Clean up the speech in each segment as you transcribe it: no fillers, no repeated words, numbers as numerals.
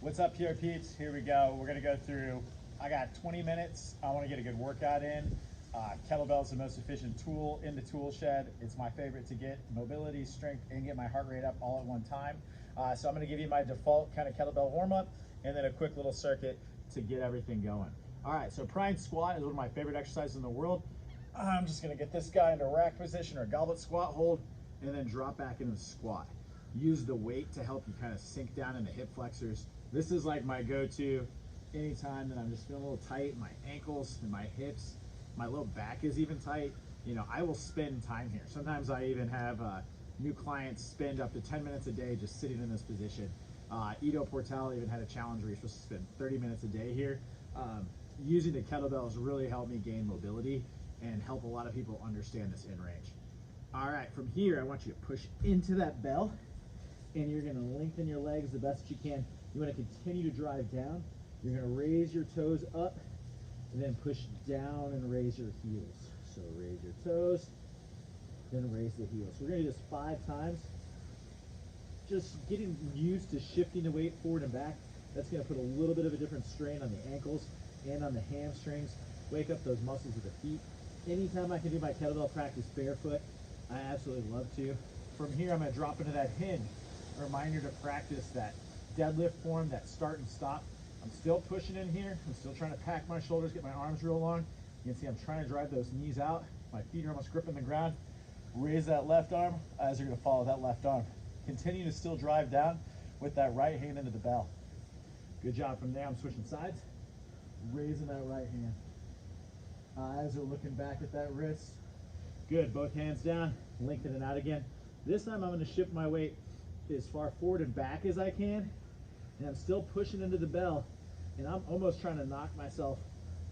What's up, PR peeps? Here we go. We're gonna go through, I got 20 minutes. I wanna get a good workout in. Kettlebell is the most efficient tool in the tool shed. It's my favorite to get mobility, strength, and get my heart rate up all at one time. So I'm gonna give you my default kind of kettlebell warm up and then a quick little circuit to get everything going. All right, so prime squat is one of my favorite exercises in the world. I'm just gonna get this guy into rack position or goblet squat hold and then drop back into the squat. Use the weight to help you kind of sink down in the hip flexors. This is like my go-to anytime that I'm just feeling a little tight in my ankles and my hips. My low back is even tight. You know, I will spend time here. Sometimes I even have new clients spend up to 10 minutes a day just sitting in this position. Ido Portal even had a challenge where you're supposed to spend 30 minutes a day here. Using the kettlebells really helped me gain mobility and help a lot of people understand this in range. All right, from here, I want you to push into that bell and you're gonna lengthen your legs the best you can. You wanna continue to drive down. You're gonna raise your toes up and then push down and raise your heels. So raise your toes, then raise the heels. So we're gonna do this 5 times. Just getting used to shifting the weight forward and back. That's gonna put a little bit of a different strain on the ankles and on the hamstrings. Wake up those muscles of the feet. Anytime I can do my kettlebell practice barefoot, I absolutely love to. From here, I'm gonna drop into that hinge. A reminder to practice that deadlift form, that start and stop. I'm still pushing in here. I'm still trying to pack my shoulders, get my arms real long. You can see I'm trying to drive those knees out. My feet are almost gripping the ground. Raise that left arm as you're gonna follow that left arm. Continue to still drive down with that right hand into the bell. Good job from there. I'm switching sides. Raising that right hand. Eyes are looking back at that wrist. Good, both hands down, lengthen it out again. This time I'm gonna shift my weight as far forward and back as I can, and I'm still pushing into the bell, and I'm almost trying to knock myself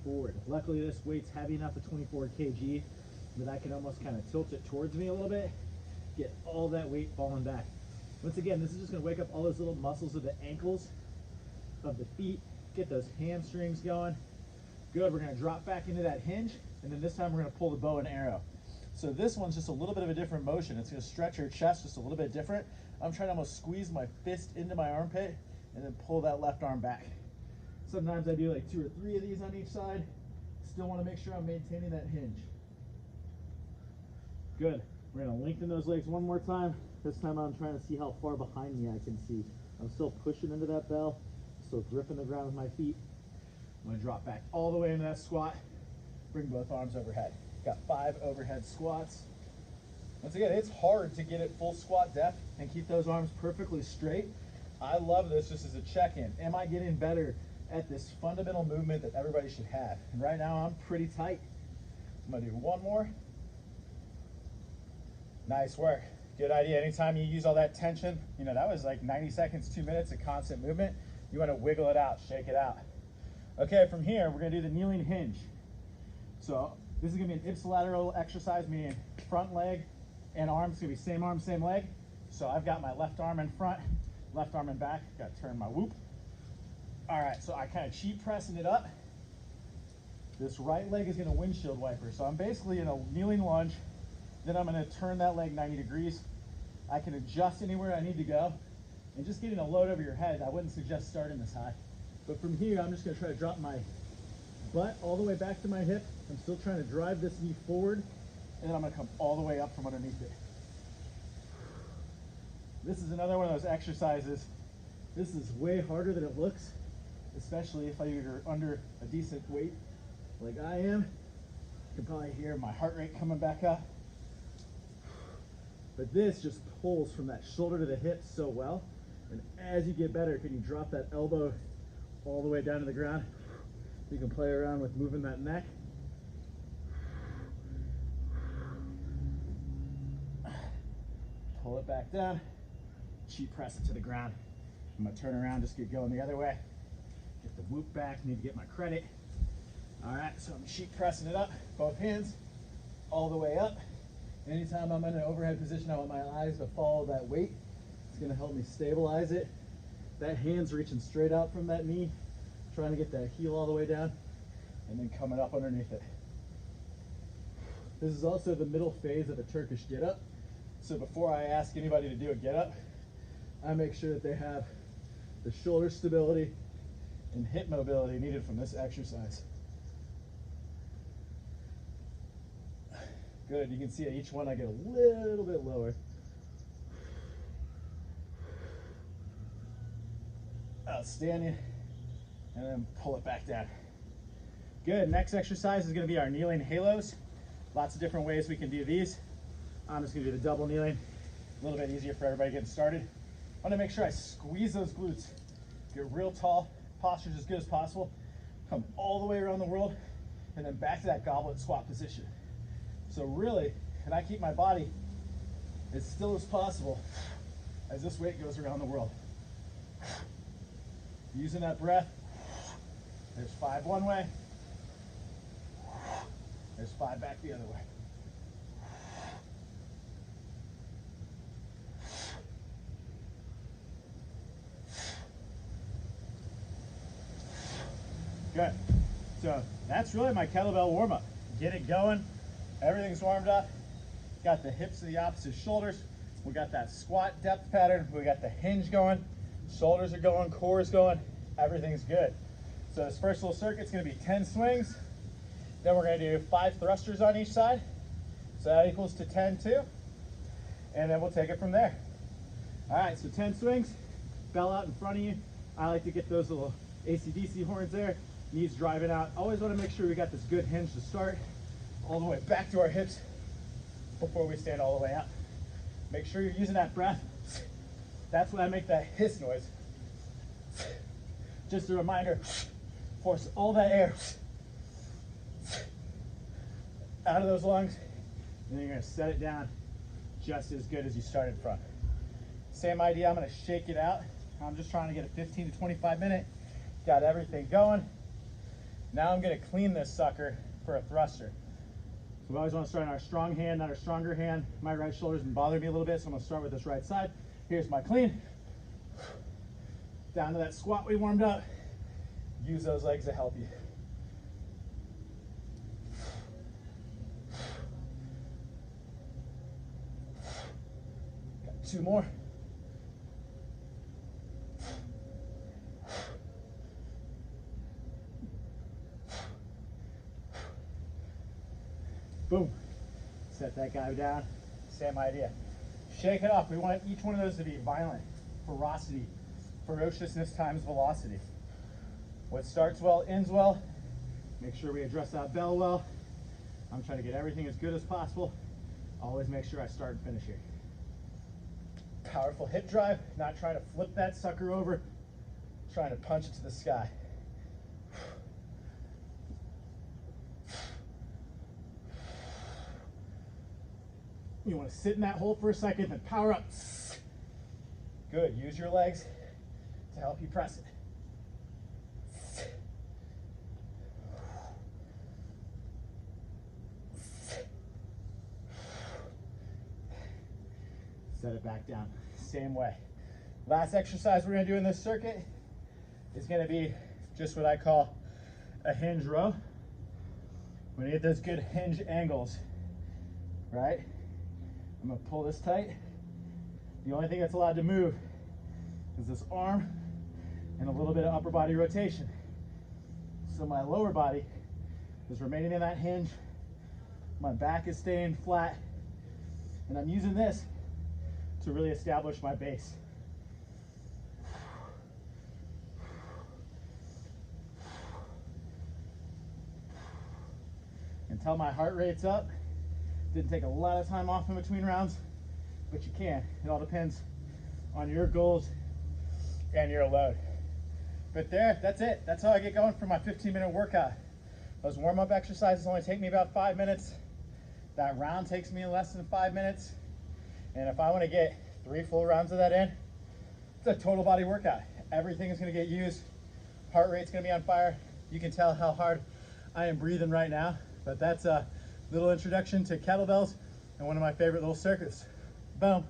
forward. Luckily this weight's heavy enough at 24 kg that I can almost kind of tilt it towards me a little bit, get all that weight falling back. Once again, this is just gonna wake up all those little muscles of the ankles, of the feet, get those hamstrings going. Good, we're gonna drop back into that hinge, and then this time we're gonna pull the bow and arrow. So this one's just a little bit of a different motion. It's gonna stretch your chest just a little bit different. I'm trying to almost squeeze my fist into my armpit and then pull that left arm back. Sometimes I do like 2 or 3 of these on each side. Still wanna make sure I'm maintaining that hinge. Good, we're gonna lengthen those legs one more time. This time I'm trying to see how far behind me I can see. I'm still pushing into that bell, still gripping the ground with my feet. I'm gonna drop back all the way into that squat. Bring both arms overhead. Got 5 overhead squats. Once again, it's hard to get it full squat depth and keep those arms perfectly straight. I love this just as a check-in. Am I getting better at this fundamental movement that everybody should have? And right now I'm pretty tight. I'm gonna do one more. Nice work, good idea. Anytime you use all that tension, you know, that was like 90 seconds, 2 minutes of constant movement. You wanna wiggle it out, shake it out. Okay, from here, we're gonna do the kneeling hinge. So this is gonna be an ipsilateral exercise, meaning front leg and arm. It's gonna be same arm, same leg. So I've got my left arm in front, left arm in back. Got to turn my whoop. All right, so I kind of cheat pressing it up. This right leg is gonna windshield wiper. So I'm basically in a kneeling lunge. Then I'm gonna turn that leg 90 degrees. I can adjust anywhere I need to go. And just getting a load over your head, I wouldn't suggest starting this high. But from here, I'm just gonna try to drop my butt all the way back to my hip. I'm still trying to drive this knee forward, and then I'm gonna come all the way up from underneath it. This is another one of those exercises. This is way harder than it looks, especially if you're under a decent weight like I am. You can probably hear my heart rate coming back up. But this just pulls from that shoulder to the hip so well. And as you get better, can you drop that elbow all the way down to the ground? You can play around with moving that neck. Pull it back down, cheat press it to the ground. I'm gonna turn around, just get going the other way. Get the whoop back, need to get my credit. All right, so I'm cheat pressing it up, both hands, all the way up. Anytime I'm in an overhead position, I want my eyes to follow that weight. It's gonna help me stabilize it. That hand's reaching straight out from that knee, trying to get that heel all the way down, and then coming up underneath it. This is also the middle phase of a Turkish get-up. So before I ask anybody to do a get-up, I make sure that they have the shoulder stability and hip mobility needed from this exercise. Good, you can see at each one I get a little bit lower. Outstanding. And then pull it back down. Good, next exercise is gonna be our kneeling halos. Lots of different ways we can do these. I'm just gonna do the double kneeling, a little bit easier for everybody getting started. I wanna make sure I squeeze those glutes, get real tall, posture's as good as possible, come all the way around the world, and then back to that goblet squat position. So really, and I keep my body as still as possible as this weight goes around the world. Using that breath. There's 5 one way. There's 5 back the other way. Good. So that's really my kettlebell warm-up. Get it going. Everything's warmed up. Got the hips to the opposite shoulders. We got that squat depth pattern. We got the hinge going. Shoulders are going, core is going. Everything's good. So this first little circuit's gonna be 10 swings. Then we're gonna do 5 thrusters on each side. So that equals to 10 too. And then we'll take it from there. All right, so 10 swings, bell out in front of you. I like to get those little AC/DC horns there, knees driving out. Always wanna make sure we got this good hinge to start, all the way back to our hips before we stand all the way out. Make sure you're using that breath. That's when I make that hiss noise. Just a reminder, force all that air out of those lungs, and then you're gonna set it down just as good as you started from. Same idea, I'm gonna shake it out. I'm just trying to get a 15 to 25 minute, got everything going. Now I'm gonna clean this sucker for a thruster. So we always wanna start on our strong hand, not our stronger hand. My right shoulder's been bothering me a little bit, so I'm gonna start with this right side. Here's my clean. Down to that squat we warmed up. Use those legs to help you. Got 2 more. Boom. Set that guy down. Same idea. Shake it off. We want each one of those to be violent. Ferocity. Ferociousness times velocity. What starts well, ends well. Make sure we address that bell well. I'm trying to get everything as good as possible. Always make sure I start and finish here. Powerful hip drive, not trying to flip that sucker over, trying to punch it to the sky. You want to sit in that hole for a second, then power up. Good, use your legs to help you press it. Set it back down, same way. Last exercise we're gonna do in this circuit is gonna be just what I call a hinge row. We're gonna get those good hinge angles, right? I'm gonna pull this tight. The only thing that's allowed to move is this arm and a little bit of upper body rotation. So my lower body is remaining in that hinge. My back is staying flat. And I'm using this to really establish my base. Until my heart rate's up. Didn't take a lot of time off in between rounds, but you can. It all depends on your goals and your load. But that's it. That's how I get going for my 15-minute workout. Those warm-up exercises only take me about 5 minutes. That round takes me less than 5 minutes. And if I want to get 3 full rounds of that in, it's a total body workout. Everything is going to get used. Heart rate's going to be on fire. You can tell how hard I am breathing right now. But that's a little introduction to kettlebells and one of my favorite little circuits. Boom.